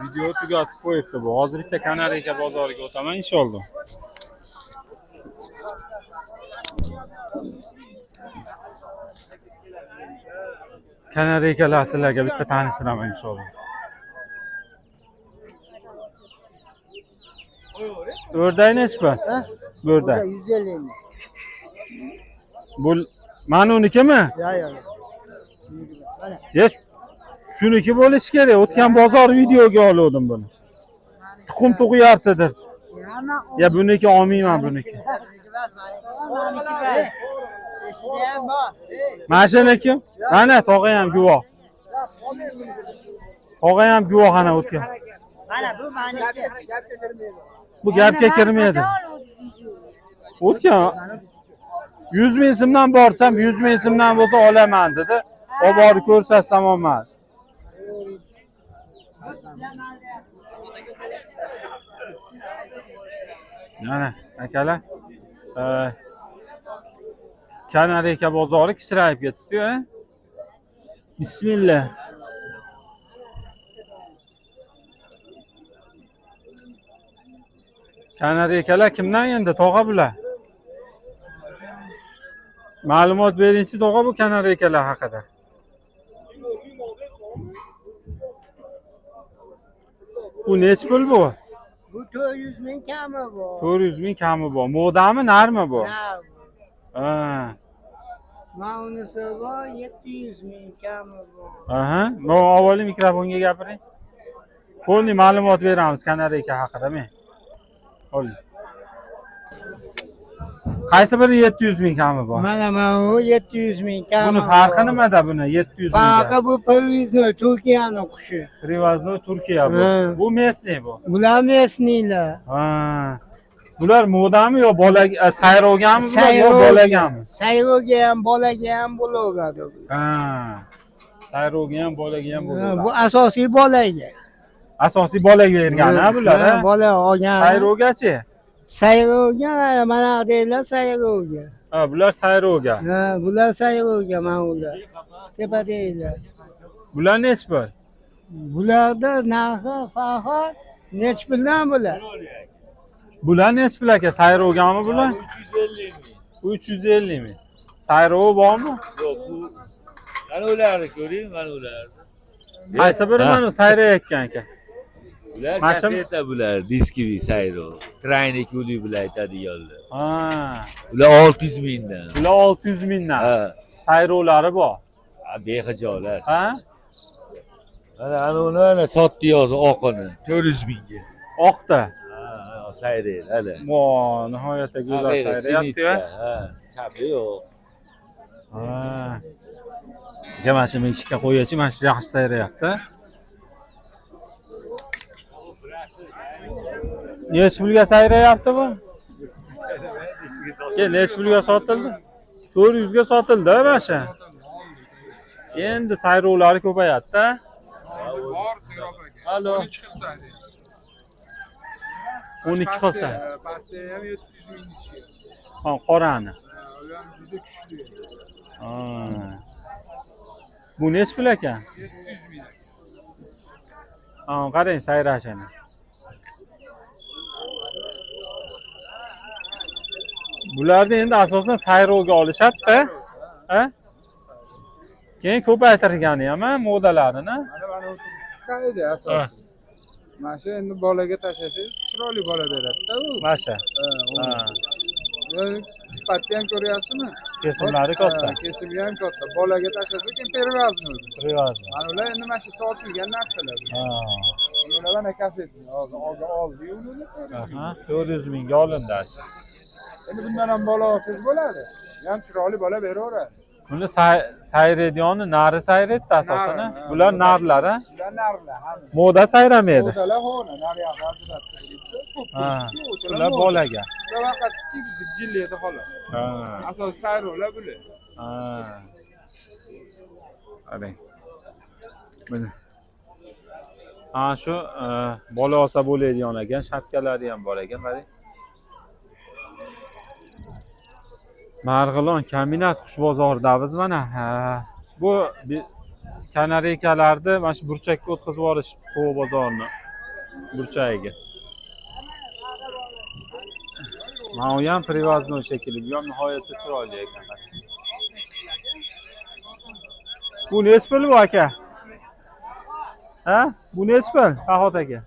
Video tugatib qo'yibdi bu. Hozir bitta Kanariyka bozoriga o'taman inshaalloh. Kanariykalar sizlarga bitta tanishtiraman inshaalloh. O'rdak nechi pul? O'rdak 150 ming. Bu ma'nunikimi? Yo'q. Mana. Yes. Shuniki bo'lishi kerak. O'tgan bozor videoga oldim buni. Tuxum tug'yaptidir. Ya buniki olmayman buniki. Mashina kim? Mana tog'a ham guvoh. Tog'a ham guvoh ana o'tgan. Mana bu maniki. Bu gapga kirmaydi. O'tgan 100 ming so'mdan borsam 100 ming so'mdan bo'lsa olaman dedi. O borib ko'rsatsam olmadi. Mana akalar. Kanariyka bozori kichrayib ketdi-ku. Bismillah. Kanariykalar kimdan endi tog'a bular? Ma'lumot berinchi tog'a bu kanariykalar haqida. Bu nech pul bu? Bu 400 ming kami bu. 400 ming kami bu. Modami, narmi bu? Ha. Ma'unisi bu 700 ming kami bu. Aha. Bu avvaliy mikrofonga gapiring. Qo'lni ma'lumot beramiz kanariyka haqida men. Qo'l. Qaysi biri 700 ming kami bu? Mana bu 700 ming kami. Buni farqi nimada buni 700 ming? Farqi bu Привозной Turkiyaning qushi. Привозной Turkiya bu. Bu местный bu. Bular mesniylar. Ha. Bular modami yo bola sayrovgami bular yo bolagami? Sayrovga ham bolaga ham bo'laveradi. Ha. Sayrovga ham bolaga ham bo'laveradi. Bu asosiy bolaga. Asosiy bolaga bergan-a bular? Ha, bola olgan. Sayrovgachi? Sayrovga mana deylar sayrovga. Ha, bular sayrovga. Ha, bular sayrovga mana ular. Tepa deylar. Bular nech pul? Bularda narxi farqi nech puldan bular? Bular nech pul aka? Sayrovgami bular? 350 ming. Sayrov bormi? Yo'q, bu mana ularni ko'ring, mana ularni. Qaysi biri mana sayrayotgan aka? Bular Mashina- kaseta bular, diskivi sayro. Trayni kuli bular aytadiganlar. Ha. Ular 600 mingdan. Bular 600 mingdan. Ha, Sayrovlari bor. behijolat. Ha? Ana uni sotdi yozib oqini 400 mingga. Oqda. Ha, sayraydi, hali. Mo, nihoyatda go'zal sayrayapti-ya. Ha, chapi yo'q. Ha. Aka mana shu mekika qo'yachi, mana shu yaxshi sayrayapti. Nech pulga sayrayapti bu? Nech pulga sotildi? 400 ga sotildi mana shu. Endi sayrovlari ko'payapti. Alo. 12 qolsa. Pastda ham 700 ming ichi. Ha, qorani. Ular juda kuchli. Ha. Bu nech pul ekan? 700 ming. Ha, qarang sayrashini. Bularni endi asosan sayrovga olishadi-da. Ha? Keyin ko'paytirgani ham modalarini. Mana chiqadi asosan. Mana shu endi bolaga tashlasangiz chiroyli bola beradi-da u. Masha. Ha. Sifatni ham ko'ryapsizmi? Kesimlari katta. Kesimlari ham katta. Bolaga tashlasa keyin перевозный. Привозно. Mana ular endi mana shu tortilgan narsalar. Ha. Ular mana kasetni hozir oldi-yu uni. Aha, 400 mingga olindi ashi. Endi bundan ham bola olsangiz bo'ladi. Ham chiroyli bola beraveradi. Buni sayrediyorni nari sayretdi asosan. Nari, Bular narlar, ha? Ular narlar. Moda sayramaydi. Modalar hona, naryoqda ajratib. Ha. Ular bolaga. Ular faqat kichik jillaydi xolos. Ha. Asosan sayrovlar bular. Ha. Qarang. Mana. Ha, shu bola olsa bo'ladigan ekan, shapkalari ham bor ekan, qarang. Marg'ilon Kombinat qush bozorida biz mana. Bu kanareykalarni mana shu burchakka o'tkazib yuborish to'q bozorini burchagiga. Mana u ham привозной shekilli, bu ham nihoyatda chiroyli ekan. Bu nechi pul bu aka? Ha? Bu nechi pul? Farhod aka.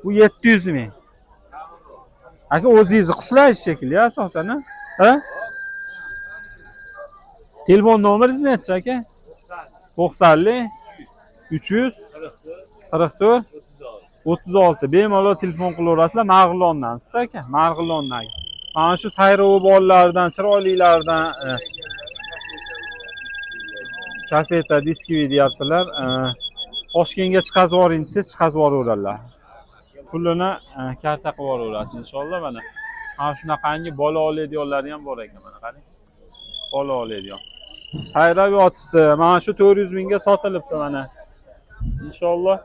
Bu 700 ming. Aka o'zingizni qushlaysiz shekilli asosan, ha? Telefon nomeringiz nechi aka? 90 300 44 36. Bemalol telefon qilaverasizlar. Marg'ilondan siz aka, Marg'ilondan. Mana shu sayrovi bolalardan, chiroylilardan kaseta, diskivi deyaptilar. Toshkentga chiqazib yuboring desangiz, chiqazib yuboradilar. Pulini karta qilib yuborasiz inshaalloh. Mana ana shunaqangi bola oladiganlar ham bor ekan, mana qarang. Bola oladigan. Sayrab yotibdi. Mana shu 400 mingga sotilibdi mana. Inshaalloh.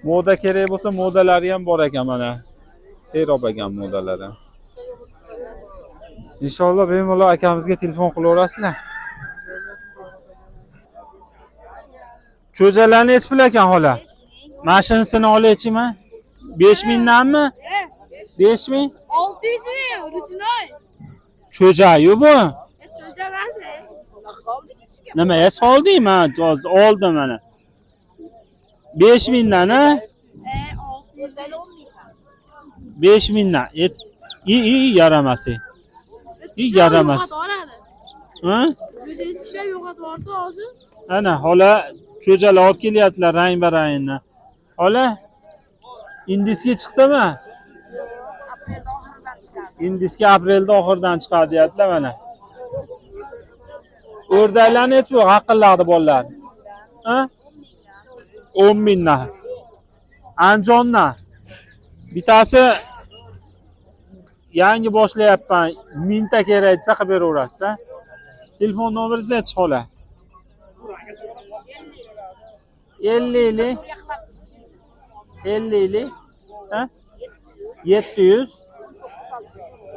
Moda kerak bo'lsa, modalari ham bor ekan mana. Serob ekan modalari. Inshaalloh bemalol akamizga telefon qilaverasizlar. Cho'jalarni nechi pul ekan xola? Mashinasini olaychimi? 5 mingdanmi? 5 ming? 600 ming original. Cho'ja-yu bu. Cho'ja emas. Nima soldingmi? Oldim mana. 5 mingdan, ha? 610 ming. 5 mingdan. Yaramasi. Yaramasi. Ha? Cho'ja ishlab yo'qotib olsa hozir. Ana xola cho'jalar olib kelyaptilar rang-barangni. Xola indiski chiqdimi? Aprelda oxiridan chiqadi. Indiski aprelda oxiridan chiqadi deyaptilar mana. O'rdaklar nechi bu haqilladi bolalar? Ha? 10 mingdan. Andijondan. Bittasi yangi boshlayapman. Mingta kerak desa qilib beraverasiz, ha? Telefon nomeringiz nechi xola? 50 50 ha? 700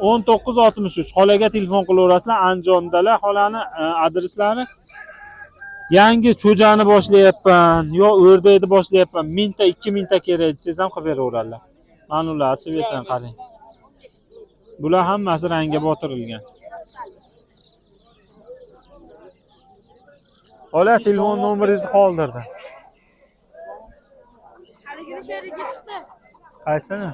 1963. Xolaga telefon qilaverasizlar. Andijondalar. Xolani adreslari yangi cho'jani boshlayapman, yo o'rdakni boshlayapman. 1000 ta 2000 ta kerak desangiz ham qilib beraveradilar. Mana ular svetdan qarang. Bular hammasi rangga botirilgan. Xola telefon nomeringizni qoldirdi. Haligini sheriga chiqdi. Qaysini?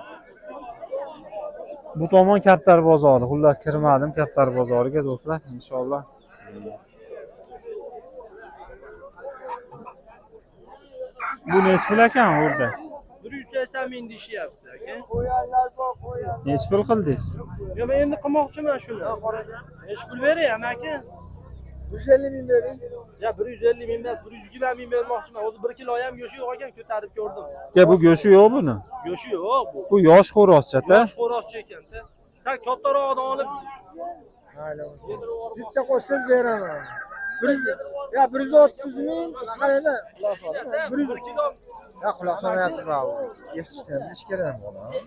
Bu tomon Kaptar bozori. Xullas kirmadim Kaptar bozoriga do'stlar, inshaalloh. Bu nechi pul ekan o'rda? 180 ming deyishyapti aka. Nechi pul qildingiz? Yo men endi qilmoqchiman shuni. Nechi pul beryapman aka? 150 ming bering. Ya 150 ming emas, 120 ming bermoqchiman. O'zi 1 kilo ham go'shi yo'q ekan, ko'tarib ko'rdim. Bu go'shi yo'q buni. Go'shi yo'q bu. Bu yosh xo'rozcha-da. Yosh xo'rozcha ekan-da. Sen kattarog'ini olib Mayli. Jichcha qo'shsiz beraman. 130 ming qarayda. 1 kilo. Ya quloq solmayapti bu. Eshitishdan ish kerak buni.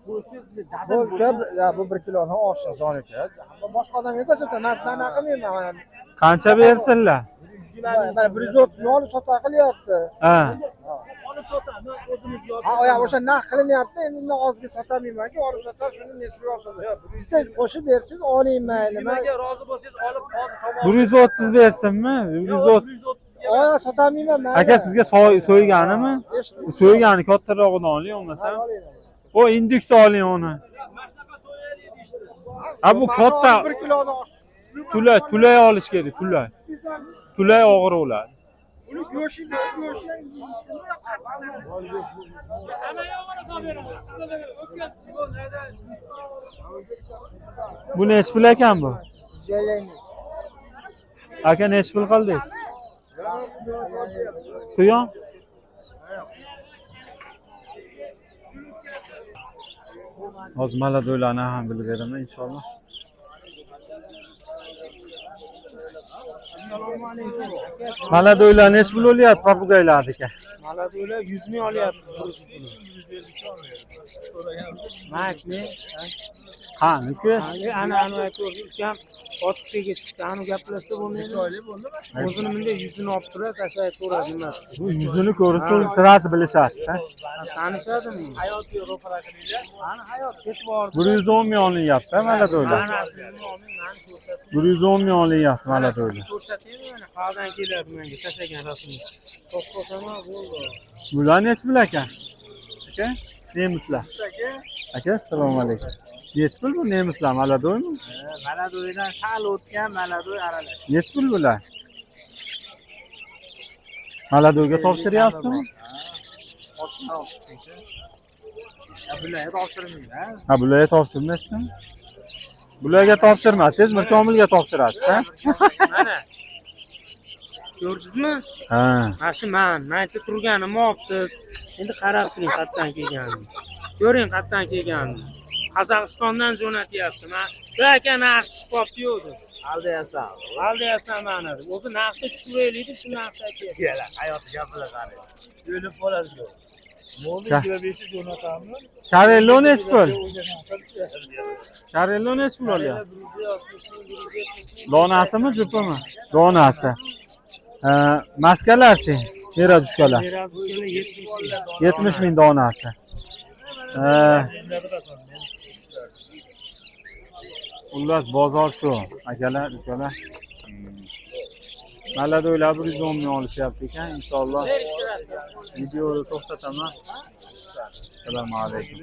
Bu sizni dadam Bu 1 kiloni oshiq jon ekan. Boshqa odamga ko'rsataman. Men sizlarni qilmayman. Qancha bersinlar? Mana 130 ming olib sota qilyapti. Ha. olib sotaman, o'zimiz yopib. Ha, o'sha narx qilinyapti. Endi undan ozga sotamayman-ku, olib sotar, shuni nesbi olsalar. Siz qo'shib bersiz, oling mayli. Nimaga rozi bo'lsangiz olib hozir tomon. 130 bersinmi? 130. Sotamayman mayli. Aka sizga so'yganimi? So'ygani kattarog'ini oling olmasa. O indukni oling uni. Ha bu katta 1 kiloni tulay olish kerak, tulay. Tulay og'ir bo'ladi. uni go'shi Bu nechi pul ekan bu? Aka nechi pul qildingiz? Quyon? Hozir malado'ylarni ham bilib beraman inshaalloh. Assalomu alaykum. Malado'ylar nechi pul o'lyapti papugaylarni aka? Malado'ylar 100 ming olyapmiz bir jutini. Makni. Qaniki? Ana aytib ukam otibga chiqdi. Ani gaplashsa bo'lmaydi. O'zini bunday yuzini olib turadi, tashlayveradi emas. Bu yuzini ko'rsa sirasi bilishadi-da. Tanishadimi? Hayotiy ro'para qilinglar. Ana hayot ketib bordi. 110 ming olinyapti Malado'ylar. 110 ming olinyapti Malado'ylar. Ko'rsataymi mana qayerdan keladi menga tashlagan rasmni. To'xtatama bo'ldi. Bular nechi pul aka? Aka, nemislar. Aka, assalomu alaykum. Nechi pul bu nemislar Malado'ymi? Malado'ydan sal o'tgan Malado'y aralash. Nechi pul bular? Malado'yga topshiryapsizmi? Bularga topshirmayman. Ha, bularga topshirmaysizmi? Bularga topshirmasangiz Mirkomilga topshirasiz-da? Mana. Ko'rdingizmi? Ha. Mana shu men aytib turganim olibsiz. Endi qarab turing qayerdan kelganini. Ko'ring qayerdan kelganini. Qozog'istondan jo'natyapti. Men bu aka narx chiqibdi-yu. Aldayapsan. Aldayapsan mana. O'zi narxni tushiraylik, shu narxda aytyapti. Hayot gaplar qani. O'lib qoladi-ku. Mo'min Ka- jo'natamiz, jo'natamiz. Karello nechi pul? Karello nechi pul olyapti? Donasimi, jupimi? Donasi. Maskalarchi? Meradushkalar. 70 ming donasi. Xullas bozor shu, akalar, ukalar. Malado'ylar 110 ming olishyapti ekan, inshaalloh. Videoni to'xtataman. Assalomu alaykum.